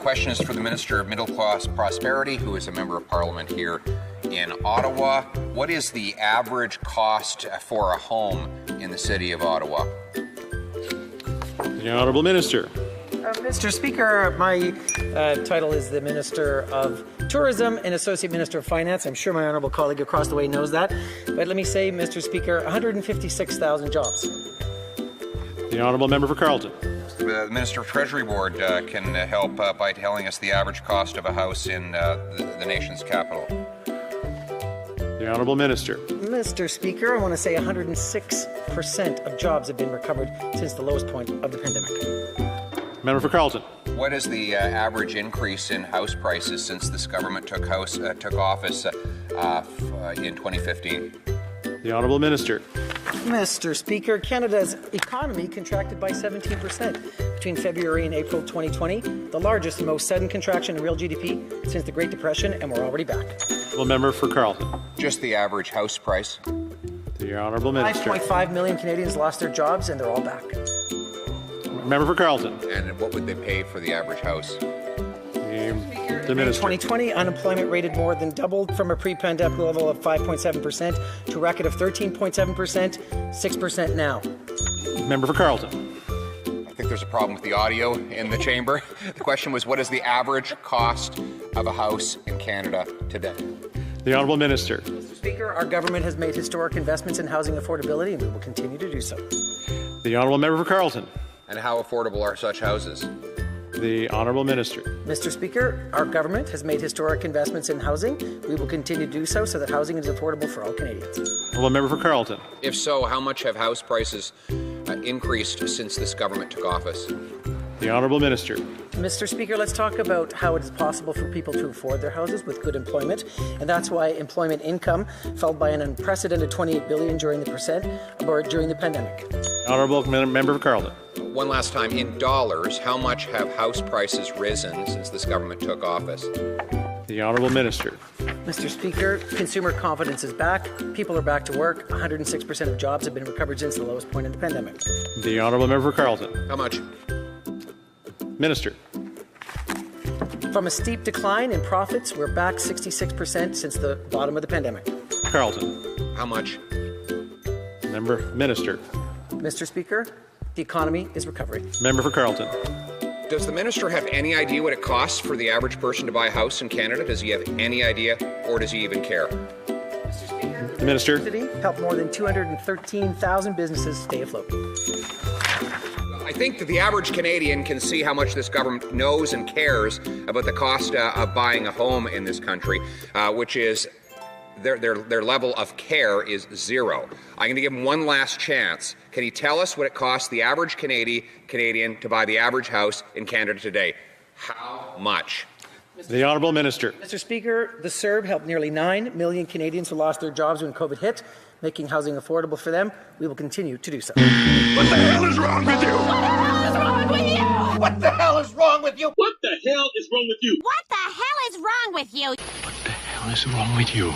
question is for the Minister of Middle Class Prosperity, who is a Member of Parliament here in Ottawa. What is the average cost for a home in the City of Ottawa? The Honourable Minister. Mr. Speaker, my title is the Minister of Tourism and Associate Minister of Finance. I'm sure my honourable colleague across the way knows that. But let me say, Mr. Speaker, 156,000 jobs. The Honourable Member for Carleton. The Minister of Treasury Board can help by telling us the average cost of a house in the nation's capital. The Honourable Minister. Mr. Speaker, I want to say 106% of jobs have been recovered since the lowest point of the pandemic. Member for Carleton. What is the average increase in house prices since this government took office in 2015? The Honourable Minister. Mr. Speaker, Canada's economy contracted by 17% between February and April 2020, the largest and most sudden contraction in real GDP since the Great Depression, and we're already back. Honourable Member for Carleton. Just the average house price. The Honourable Minister. 5.5 million Canadians lost their jobs, and they're all back. Member for Carleton. And what would they pay for the average house? The Minister. In 2020, unemployment rate more than doubled from a pre-pandemic level of 5.7% to a record of 13.7%, 6% now. Member for Carleton. I think there's a problem with the audio in the chamber. The question was, what is the average cost of a house in Canada today? The Honourable Minister. Mr. Speaker, our government has made historic investments in housing affordability, and we will continue to do so. The Honourable Member for Carleton. And how affordable are such houses? The Honourable Minister. Mr. Speaker, our government has made historic investments in housing. We will continue to do so that housing is affordable for all Canadians. Honourable Member for Carleton. If so, how much have house prices increased since this government took office? The Honourable Minister. Mr. Speaker, let's talk about how it is possible for people to afford their houses with good employment, and that's why employment income fell by an unprecedented $28 billion during the pandemic. Honourable Member for Carleton. One last time, in dollars, how much have house prices risen since this government took office? The Honourable Minister. Mr. Speaker, consumer confidence is back. People are back to work. 106% of jobs have been recovered since the lowest point in the pandemic. The Honourable Member for Carleton. How much? Minister. From a steep decline in profits, we're back 66% since the bottom of the pandemic. Carleton. How much? Minister. Mr. Speaker, the economy is recovering. Member for Carleton. Does the minister have any idea what it costs for the average person to buy a house in Canada? Does he have any idea, or does he even care? Mr. Speaker, the Minister. City helped more than 213,000 businesses stay afloat. I think that the average Canadian can see how much this government knows and cares about the cost of buying a home in this country, which is their level of care is zero. I'm going to give him one last chance. Can he tell us what it costs the average Canadian to buy the average house in Canada today? How much? The Honourable Minister. Mr. Speaker, the CERB helped nearly 9 million Canadians who lost their jobs when COVID hit, making housing affordable for them. We will continue to do so. What the hell is wrong with you? What the hell is wrong with you? What the hell is wrong with you? What the hell is wrong with you? What the hell is wrong with you? What the hell is wrong with you?